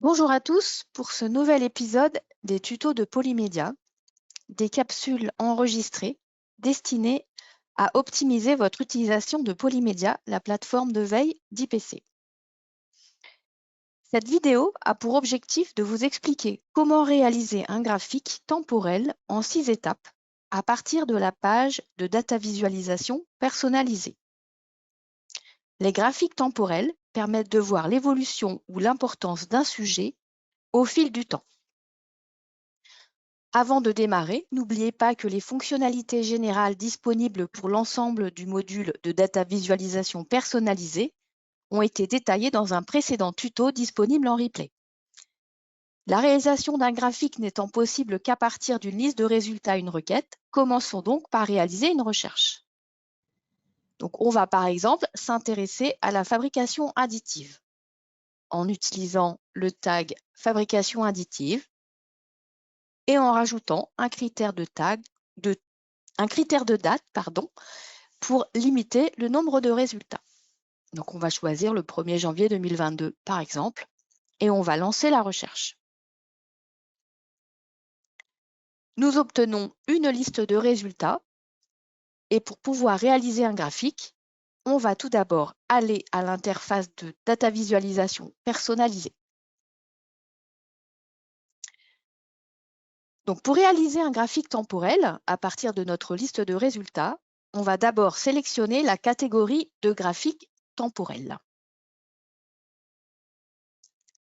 Bonjour à tous pour ce nouvel épisode des tutos de Polymédia, des capsules enregistrées destinées à optimiser votre utilisation de Polymédia, la plateforme de veille d'IPC. Cette vidéo a pour objectif de vous expliquer comment réaliser un graphique temporel en 6 étapes à partir de la page de data visualisation personnalisée. Les graphiques temporels permettent de voir l'évolution ou l'importance d'un sujet au fil du temps. Avant de démarrer, n'oubliez pas que les fonctionnalités générales disponibles pour l'ensemble du module de data visualisation personnalisée ont été détaillées dans un précédent tuto disponible en replay. La réalisation d'un graphique n'étant possible qu'à partir d'une liste de résultats une requête, commençons donc par réaliser une recherche. Donc, on va par exemple s'intéresser à la fabrication additive en utilisant le tag fabrication additive et en rajoutant un critère de date pour limiter le nombre de résultats. Donc, on va choisir le 1er janvier 2022, par exemple, et on va lancer la recherche. Nous obtenons une liste de résultats et pour pouvoir réaliser un graphique, on va tout d'abord aller à l'interface de data visualisation personnalisée. Donc, pour réaliser un graphique temporel à partir de notre liste de résultats, on va d'abord sélectionner la catégorie de graphique temporel.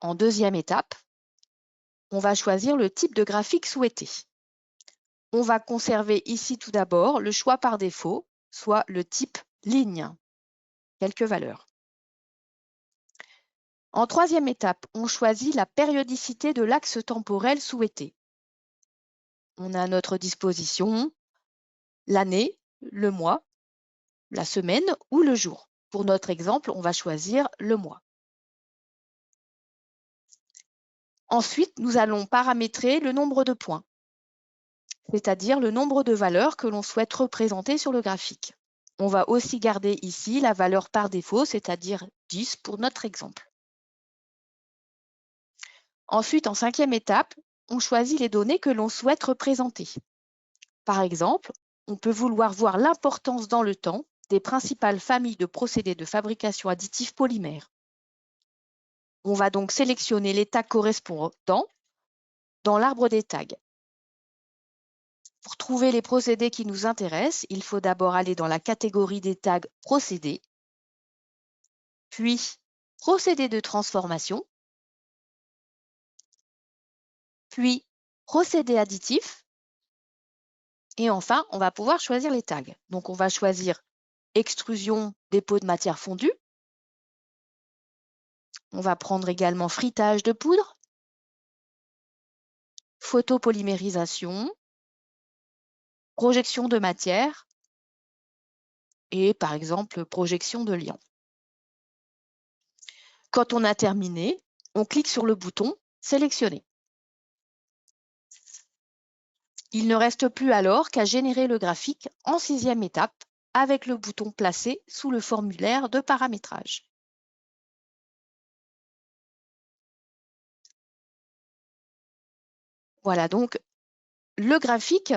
En deuxième étape, on va choisir le type de graphique souhaité. On va conserver ici tout d'abord le choix par défaut, soit le type ligne, quelques valeurs. En troisième étape, on choisit la périodicité de l'axe temporel souhaité. On a à notre disposition l'année, le mois, la semaine ou le jour. Pour notre exemple, on va choisir le mois. Ensuite, nous allons paramétrer le nombre de points, c'est-à-dire le nombre de valeurs que l'on souhaite représenter sur le graphique. On va aussi garder ici la valeur par défaut, c'est-à-dire 10 pour notre exemple. Ensuite, en cinquième étape, on choisit les données que l'on souhaite représenter. Par exemple, on peut vouloir voir l'importance dans le temps des principales familles de procédés de fabrication additive polymère. On va donc sélectionner les tags correspondants dans l'arbre des tags. Pour trouver les procédés qui nous intéressent, il faut d'abord aller dans la catégorie des tags procédés, puis procédés de transformation, puis procédés additifs, et enfin, on va pouvoir choisir les tags. Donc, on va choisir extrusion, dépôt de matière fondue. On va prendre également frittage de poudre, photopolymérisation, projection de matière et par exemple projection de liant. Quand on a terminé, on clique sur le bouton Sélectionner. Il ne reste plus alors qu'à générer le graphique en sixième étape avec le bouton placé sous le formulaire de paramétrage. Voilà donc le graphique.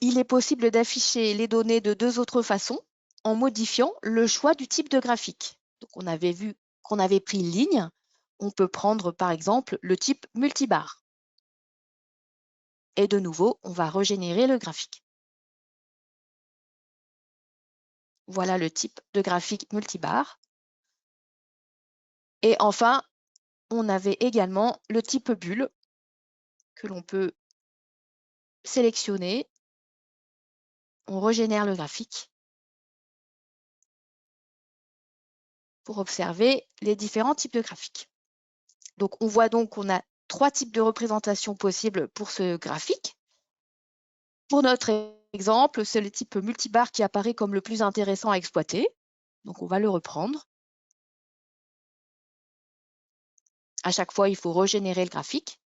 Il est possible d'afficher les données de deux autres façons en modifiant le choix du type de graphique. Donc, on avait vu qu'on avait pris ligne. On peut prendre par exemple le type multibar. Et de nouveau, on va régénérer le graphique. Voilà le type de graphique multibar. Et enfin, on avait également le type bulle que l'on peut sélectionner. On régénère le graphique pour observer les différents types de graphiques. Donc, on voit donc qu'on a trois types de représentations possibles pour ce graphique. Pour notre exemple, c'est le type multibar qui apparaît comme le plus intéressant à exploiter. Donc, on va le reprendre. À chaque fois, il faut régénérer le graphique.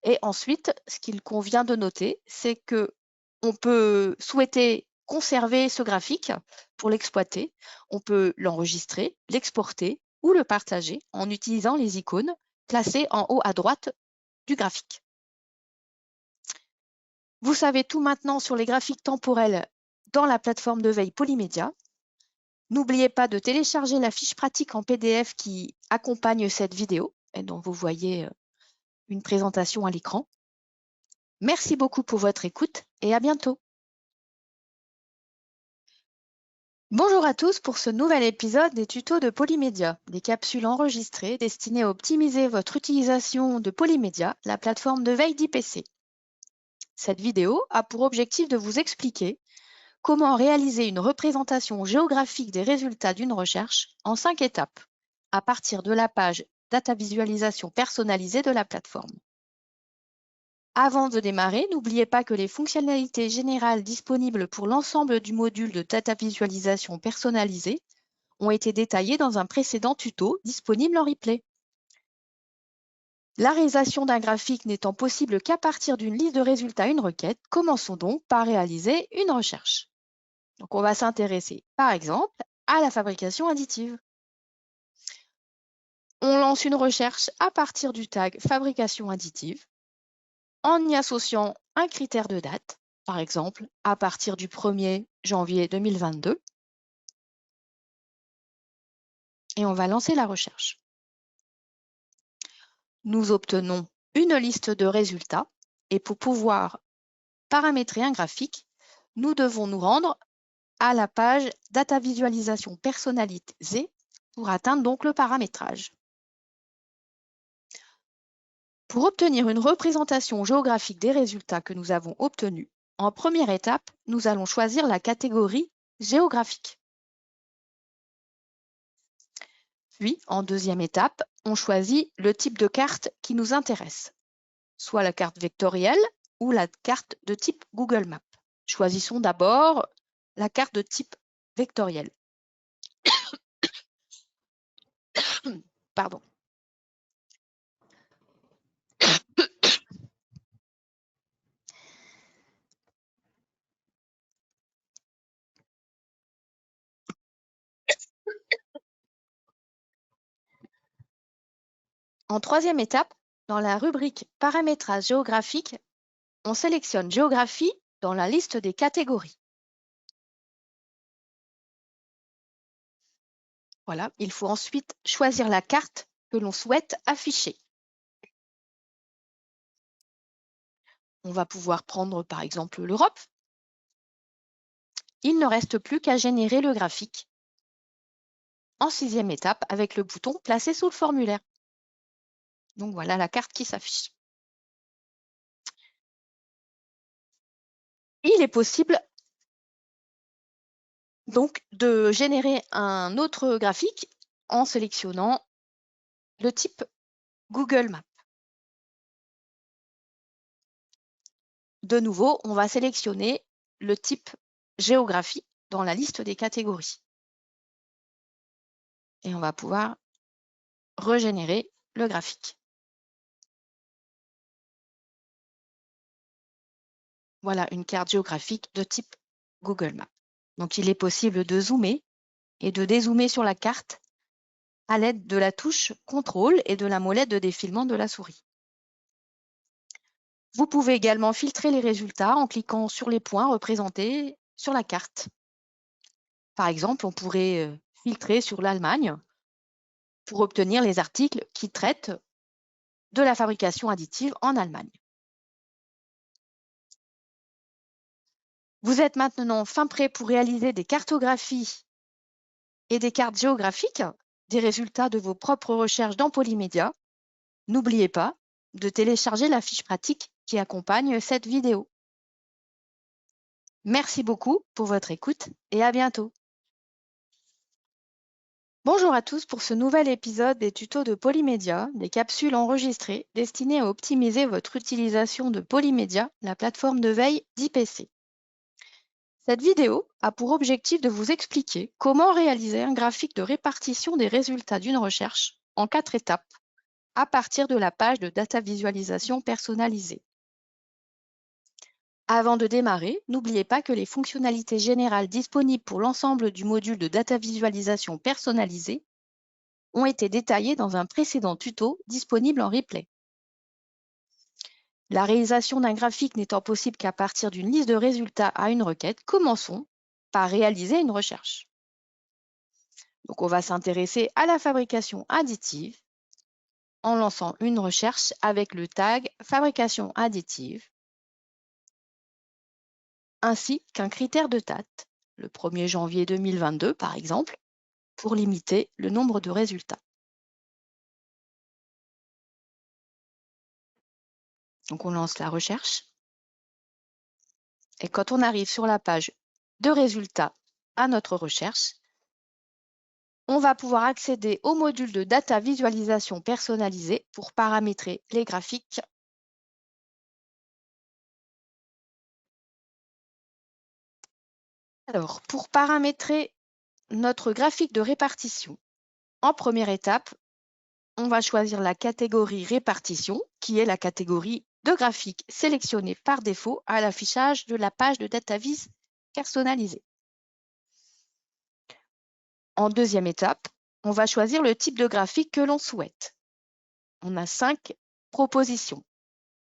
Et ensuite, ce qu'il convient de noter, c'est qu'on peut souhaiter conserver ce graphique pour l'exploiter. On peut l'enregistrer, l'exporter ou le partager en utilisant les icônes placées en haut à droite du graphique. Vous savez tout maintenant sur les graphiques temporels dans la plateforme de veille Polymédia. N'oubliez pas de télécharger la fiche pratique en PDF qui accompagne cette vidéo et dont vous voyez une présentation à l'écran. Merci beaucoup pour votre écoute et à bientôt. Bonjour à tous pour ce nouvel épisode des tutos de Polymédia, des capsules enregistrées destinées à optimiser votre utilisation de Polymédia, la plateforme de veille d'IPC. Cette vidéo a pour objectif de vous expliquer comment réaliser une représentation géographique des résultats d'une recherche en 5 étapes, à partir de la page Data Visualisation personnalisée de la plateforme. Avant de démarrer, n'oubliez pas que les fonctionnalités générales disponibles pour l'ensemble du module de Data Visualisation personnalisée ont été détaillées dans un précédent tuto disponible en replay. La réalisation d'un graphique n'étant possible qu'à partir d'une liste de résultats une requête, commençons donc par réaliser une recherche. Donc, on va s'intéresser, par exemple, à la fabrication additive. On lance une recherche à partir du tag fabrication additive en y associant un critère de date, par exemple, à partir du 1er janvier 2022. Et on va lancer la recherche. Nous obtenons une liste de résultats et pour pouvoir paramétrer un graphique, nous devons nous rendre à la page Data Visualisation personnalisée pour atteindre donc le paramétrage. Pour obtenir une représentation géographique des résultats que nous avons obtenus, en première étape, nous allons choisir la catégorie géographique. Puis, en deuxième étape, on choisit le type de carte qui nous intéresse, soit la carte vectorielle ou la carte de type Google Maps. Choisissons d'abord la carte de type vectorielle. Pardon. En troisième étape, dans la rubrique Paramétrage géographique, on sélectionne Géographie dans la liste des catégories. Voilà, il faut ensuite choisir la carte que l'on souhaite afficher. On va pouvoir prendre par exemple l'Europe. Il ne reste plus qu'à générer le graphique en sixième étape avec le bouton Placer sous le formulaire. Donc voilà la carte qui s'affiche. Il est possible donc de générer un autre graphique en sélectionnant le type Google Maps. De nouveau, on va sélectionner le type géographie dans la liste des catégories. Et on va pouvoir régénérer le graphique. Voilà une carte géographique de type Google Maps. Donc, il est possible de zoomer et de dézoomer sur la carte à l'aide de la touche CTRL et de la molette de défilement de la souris. Vous pouvez également filtrer les résultats en cliquant sur les points représentés sur la carte. Par exemple, on pourrait filtrer sur l'Allemagne pour obtenir les articles qui traitent de la fabrication additive en Allemagne. Vous êtes maintenant fin prêt pour réaliser des cartographies et des cartes géographiques des résultats de vos propres recherches dans Polymédia. N'oubliez pas de télécharger la fiche pratique qui accompagne cette vidéo. Merci beaucoup pour votre écoute et à bientôt. Bonjour à tous pour ce nouvel épisode des tutos de Polymédia, des capsules enregistrées destinées à optimiser votre utilisation de Polymédia, la plateforme de veille d'IPC. Cette vidéo a pour objectif de vous expliquer comment réaliser un graphique de répartition des résultats d'une recherche en 4 étapes à partir de la page de Data Visualisation personnalisée. Avant de démarrer, n'oubliez pas que les fonctionnalités générales disponibles pour l'ensemble du module de Data Visualisation personnalisée ont été détaillées dans un précédent tuto disponible en replay. La réalisation d'un graphique n'étant possible qu'à partir d'une liste de résultats à une requête, commençons par réaliser une recherche. Donc, on va s'intéresser à la fabrication additive en lançant une recherche avec le tag « Fabrication additive » ainsi qu'un critère de date, le 1er janvier 2022 par exemple, pour limiter le nombre de résultats. Donc, on lance la recherche. Et quand on arrive sur la page de résultats à notre recherche, on va pouvoir accéder au module de data visualisation personnalisée pour paramétrer les graphiques. Alors, pour paramétrer notre graphique de répartition, en première étape, on va choisir la catégorie répartition, qui est la catégorie de graphique sélectionnée par défaut à l'affichage de la page de DataVis personnalisée. En deuxième étape, on va choisir le type de graphique que l'on souhaite. On a 5 propositions.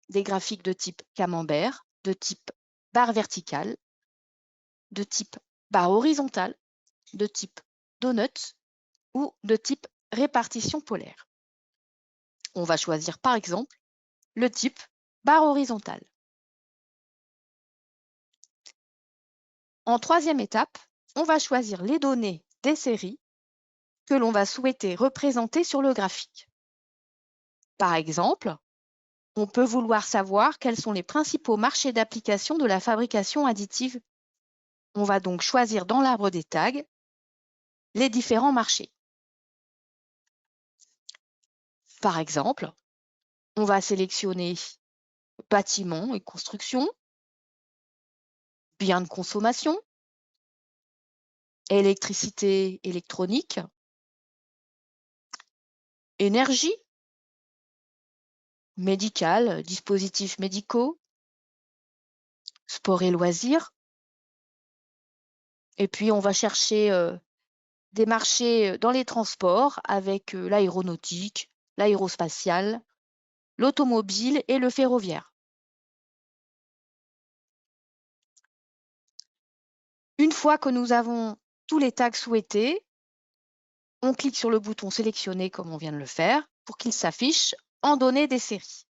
Des graphiques de type camembert, de type barre verticale, de type barre horizontale, de type donut ou de type répartition polaire. On va choisir par exemple le type barre horizontale. En troisième étape, on va choisir les données des séries que l'on va souhaiter représenter sur le graphique. Par exemple, on peut vouloir savoir quels sont les principaux marchés d'application de la fabrication additive. On va donc choisir dans l'arbre des tags les différents marchés. Par exemple, on va sélectionner bâtiments et construction, biens de consommation, électricité électronique, énergie, médical, dispositifs médicaux, sport et loisirs. Et puis, on va chercher des marchés dans les transports avec l'aéronautique, l'aérospatiale, l'automobile et le ferroviaire. Une fois que nous avons tous les tags souhaités, on clique sur le bouton sélectionner comme on vient de le faire pour qu'il s'affiche en données des séries.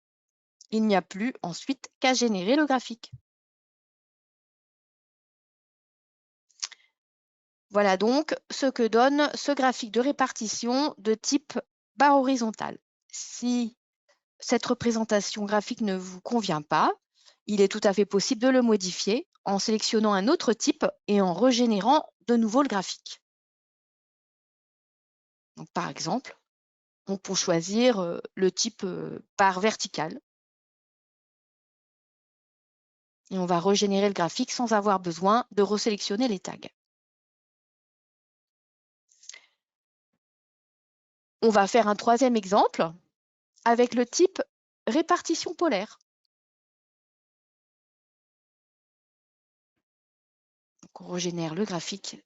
Il n'y a plus ensuite qu'à générer le graphique. Voilà donc ce que donne ce graphique de répartition de type barre horizontale. Si cette représentation graphique ne vous convient pas, il est tout à fait possible de le modifier en sélectionnant un autre type et en régénérant de nouveau le graphique. Donc, par exemple, on peut choisir le type barre verticale. Et on va régénérer le graphique sans avoir besoin de resélectionner les tags. On va faire un troisième exemple avec le type répartition polaire. Donc, on régénère le graphique.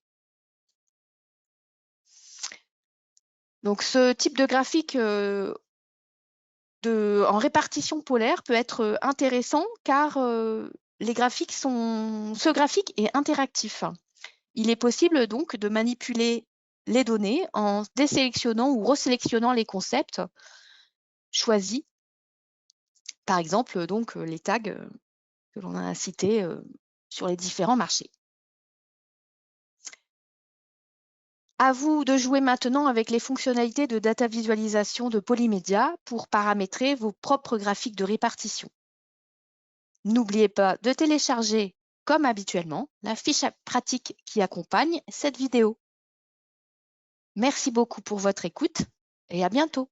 Donc, ce type de graphique en répartition polaire peut être intéressant car ce graphique est interactif. Il est possible donc de manipuler les données en désélectionnant ou resélectionnant les concepts choisis. Par exemple, donc, les tags que l'on a cités sur les différents marchés. À vous de jouer maintenant avec les fonctionnalités de data visualisation de Polymédia pour paramétrer vos propres graphiques de répartition. N'oubliez pas de télécharger, comme habituellement, la fiche pratique qui accompagne cette vidéo. Merci beaucoup pour votre écoute et à bientôt.